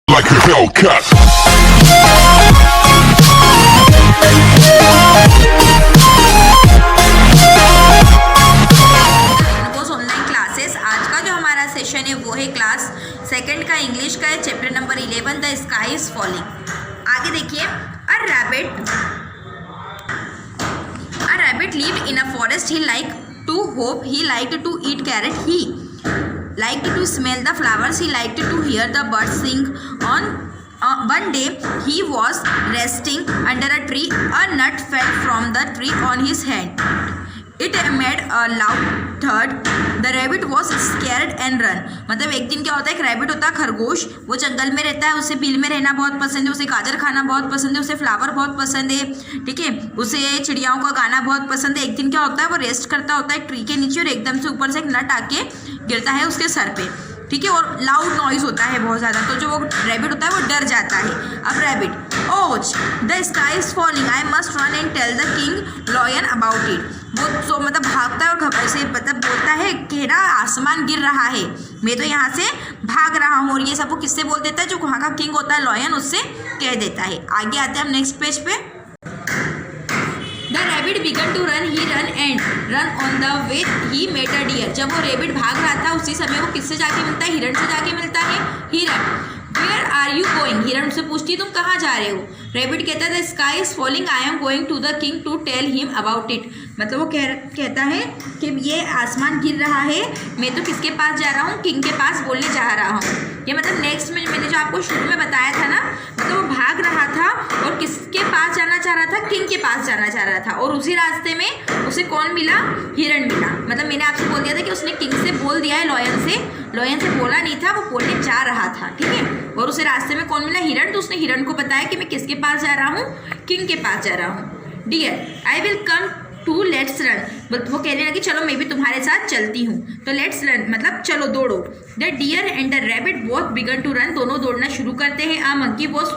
like a Hellcat. Online classes. आज का जो हमारा सेशन है वो है क्लास सेकंड का इंग्लिश का है, chapter number 11 the sky is falling. आगे देखिए, a rabbit lived in a forest. He liked to hop, he liked to eat carrot, he liked to smell the flowers, he liked to hear the birds sing. One day he was resting under a tree. A nut fell from the tree on his hand. It made a loud thud. The rabbit was scared and run. मतलब एक दिन क्या होता है, एक rabbit होता है खरगोश, वो जंगल में रहता है, उसे बिल में रहना बहुत पसंद है, उसे गाजर खाना बहुत पसंद है, उसे फ्लावर बहुत पसंद है, ठीक है, उसे चिड़ियाओं का गाना बहुत पसंद है। एक दिन क्या होता है, वो रेस्ट करता होता है ट्री के नीचे और एकदम से ऊपर से एक नट आके गिरता है उसके सर पे, ठीक है, और लाउड नॉइज होता है बहुत ज़्यादा, तो जो वो रैबिट होता है वो डर जाता है। अब rabbit, ouch the sky is falling, I must run and tell the king lion about it. वो तो मतलब भागता है और घबराए से मतलब बोलता है कि ना आसमान गिर रहा है, मैं तो यहाँ से भाग रहा हूँ, और ये सब वो किससे बोल देता है, जो वहाँ का किंग होता है लॉयन, उससे कह देता है। आगे आते हैं हम नेक्स्ट पेज पे। The rabbit began to run. He ran and run on the way he met a deer. जब वो रेबिट भाग रहा था उसी समय वो किससे जाके मिलता है, हिरण से जाके मिलता है। हिरण, Where are you going? हिरण उससे पूछती है तुम कहाँ जा रहे हो। रेबिट कहता है The sky is falling. I am going to the king to tell him about it. मतलब वो कहता है कि ये आसमान गिर रहा है, मैं तो किसके पास जा रहा हूँ, किंग के पास बोलने जा रहा हूँ। ये मतलब नेक्स्ट में मैंने जो आपको शुरू में बताया था ना, मतलब वो भाग रहा था और किसके पास जाना चाह रहा था, किंग के पास जाना चाह रहा था, और उसी रास्ते में उसे कौन मिला, हिरण मिला। मतलब मैंने आपसे बोल दिया था कि उसने किंग से बोल दिया है, लॉयन से बोला नहीं था, वो बोलने जा रहा था, ठीक है, और उसे रास्ते में कौन मिला, हिरण। तो उसने हिरण को बताया कि मैं किसके पास जा रहा हूँ, किंग के पास जा रहा हूँ। Deer, I will come too let's run, वो कहने लगी चलो मैं भी तुम्हारे साथ चलती हूँ, तो लेट्स रन मतलब चलो दौड़ो। The deer and the rabbit both began to run, दोनों दौड़ना शुरू करते हैं। A monkey was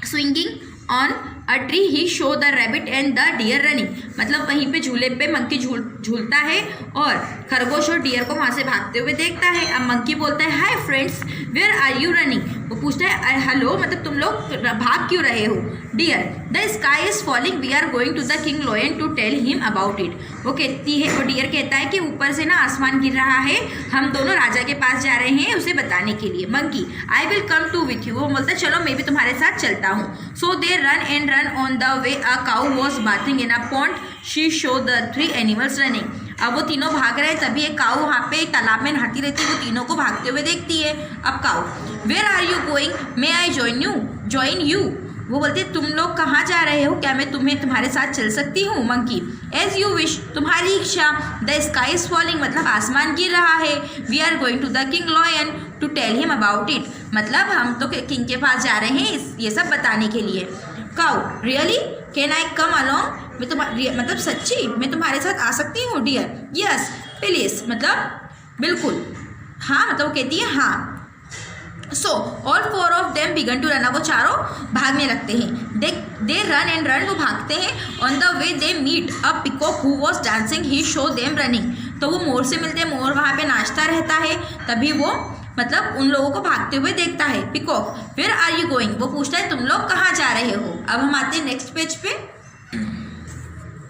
swinging on a tree, he saw the rabbit and the deer running, मतलब वहीं पे झूले पे मंकी झूलता है और खरगोश और डियर को वहाँ से भागते हुए देखता है। अब मंकी बोलता है hi friends, where are you running, वो पूछता है हेलो मतलब तुम लोग भाग क्यों रहे हो। Deer, the sky is falling, we are going to the king lion to tell him about it, वो कहती है, वो डियर कहता है कि ऊपर से ना आसमान गिर रहा है, हम दोनों राजा के पास जा रहे हैं उसे बताने के लिए। Monkey, I will come too with you, वो बोलता है चलो मैं भी तुम्हारे साथ चलता हूँ। So they ran and ran on the way a cow was bathing in a pond, she saw the 3 animals running. अब वो तीनों भाग रहे हैं, तभी एक काऊ वहाँ पे तालाब में नहाती रहती है, वो तीनों को भागते हुए देखती है। अब cow, where are you going, may I join you, वो बोलती है तुम लोग कहाँ जा रहे हो, क्या मैं तुम्हारे साथ चल सकती हूँ। मंकी, एज यू विश, तुम्हारी इच्छा। द स्काई इज फॉलिंग, मतलब आसमान गिर रहा है। We are going to the king lion to tell him about it, मतलब हम तो किंग के पास जा रहे हैं ये सब बताने के लिए। Cow, really, can I come along, मतलब सच्ची मैं तुम्हारे साथ आ सकती हूँ। डियर, यस प्लीज, मतलब बिल्कुल, हाँ मतलब वो कहती है हाँ। So all 4 of them began to run, वो चारों भागने लगते हैं। दे रन एंड रन, वो भागते हैं। On the way they meet a peacock who was dancing, he saw them running, तो वो मोर से मिलते हैं, मोर वहाँ पे नाचता रहता है, तभी वो मतलब उन लोगों को भागते हुए देखता है। Peacock, where are you going, वो पूछता है तुम लोग कहाँ जा रहे हो। अब हम आते हैं नेक्स्ट पेज पे।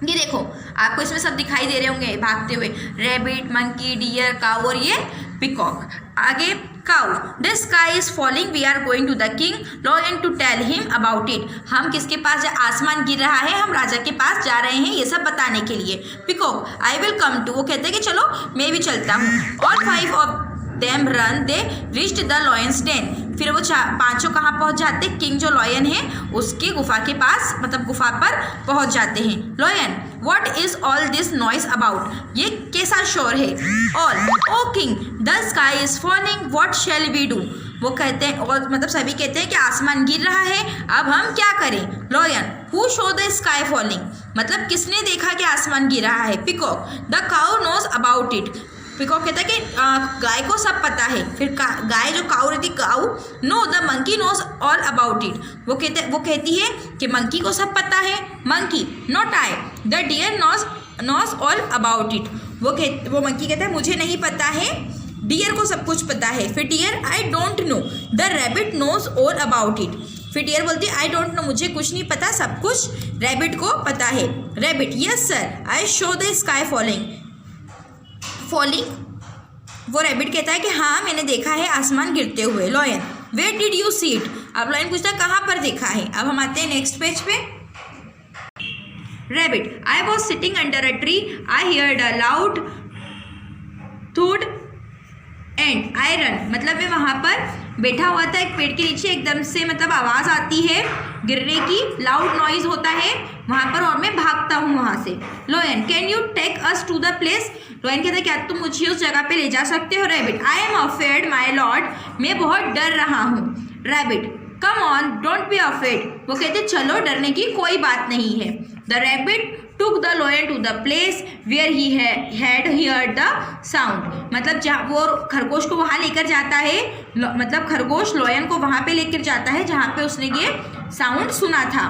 ये देखो आपको इसमें सब दिखाई दे रहे होंगे भागते हुए, रैबिट, मंकी, डियर, काऊ और ये पिकॉक। आगे cow, the sky is falling, we are going to the king lion to tell him about it, हम किसके पास आसमान गिर रहा है, हम राजा के पास जा रहे हैं ये सब बताने के लिए। Peacock, I will come too, वो कहते हैं कि चलो मैं भी चलता हूँ। All 5 of them run, they reached the lion's den, फिर वो पांचों कहाँ पहुँच जाते, किंग जो लॉयन है उसकी गुफा के पास, मतलब गुफा पर पहुँच जाते हैं। Lion, what is all this noise about, ये कैसा शोर है। All, O king, the sky is falling, what shall we do, वो कहते हैं, और मतलब सभी कहते हैं कि आसमान गिर रहा है, अब हम क्या करें। Lion, who saw the sky falling, मतलब किसने देखा कि आसमान गिर रहा है। Peacock, the cow knows about it, peacock कहता है कि गाय को सब पता है। फिर गाय जो काऊ रहती, cow, no the monkey knows all about it, वो कहती है कि मंकी को सब पता है। Monkey, not I, the deer knows all about it, वो मंकी कहता है मुझे नहीं पता है, डियर को सब कुछ पता है। फिर deer I don't know, the rabbit knows all about it. फिर डियर बोलती है आई डोंट नो, मुझे कुछ नहीं पता, सब कुछ रैबिट को पता है। Rabbit yes sir, I show the sky falling. वो रैबिट कहता है कि हाँ मैंने देखा है आसमान गिरते हुए। Lion where did you see it. अब लॉयन पूछता है कहाँ पर देखा है। अब हम आते हैं नेक्स्ट पेज पे। Rabbit I was sitting under a tree, I heard a loud thud and I ran. मतलब मैं वहाँ पर बैठा हुआ था एक पेड़ के नीचे, एकदम से मतलब आवाज़ आती है गिरने की, लाउड नॉइज होता है वहाँ पर और मैं भागता हूँ वहाँ से। Lion can you take us to the place. Lion कहता है क्या तुम मुझे उस जगह पे ले जा सकते हो। Rabbit I am afraid my lord, मैं बहुत डर रहा हूँ। Rabbit come on don't be afraid. वो कहते चलो डरने की कोई बात नहीं है। The rabbit took the lion to the place where he had heard the sound। मतलब जहाँ वो खरगोश को वहाँ लेकर जाता है, मतलब खरगोश लॉयन को वहाँ पे लेकर जाता है जहाँ पे उसने ये साउंड सुना था।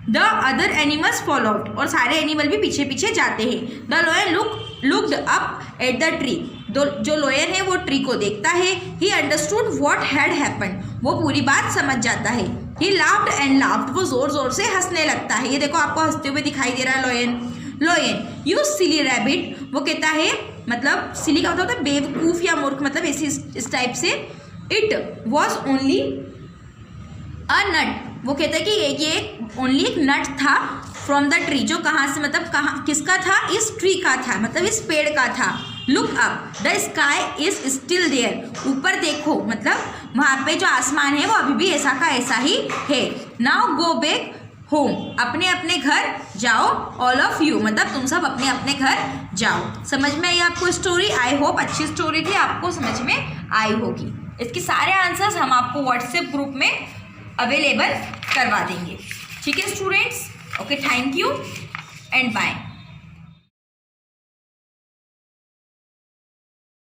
द अदर एनिमल्स फॉलोड, और सारे एनिमल भी पीछे पीछे जाते हैं। The lion looked up at the tree. जो लॉयन है वो ट्री को देखता है। He understood what had happened, वो पूरी बात समझ जाता है। ही लाफ्ड एंड लाफ्ड, वो जोर जोर से हंसने लगता है। ये देखो आपको हंसते हुए दिखाई दे रहा है lion. Lion you silly rabbit, वो कहता है मतलब सिली का मतलब होता है बेवकूफ़ या मूर्ख, मतलब ऐसी इस टाइप से। इट वॉज ओनली अ नट, वो कहता है कि ये ओनली एक नट था फ्रॉम द ट्री, जो कहाँ से मतलब कहाँ किसका था, इस ट्री का था, मतलब इस पेड़ का था। Look up the sky is still there, ऊपर देखो मतलब वहाँ पे जो आसमान है वो अभी भी ऐसा का ऐसा ही है। नाउ गो बैक होम, अपने अपने घर जाओ। ऑल ऑफ यू, मतलब तुम सब अपने अपने घर जाओ। समझ में आई आपको स्टोरी? आई होप अच्छी स्टोरी थी, आपको समझ में आई होगी। इसके सारे आंसर्स हम आपको व्हाट्सएप ग्रुप में अवेलेबल करवा देंगे। ठीक है students, okay, thank you and bye.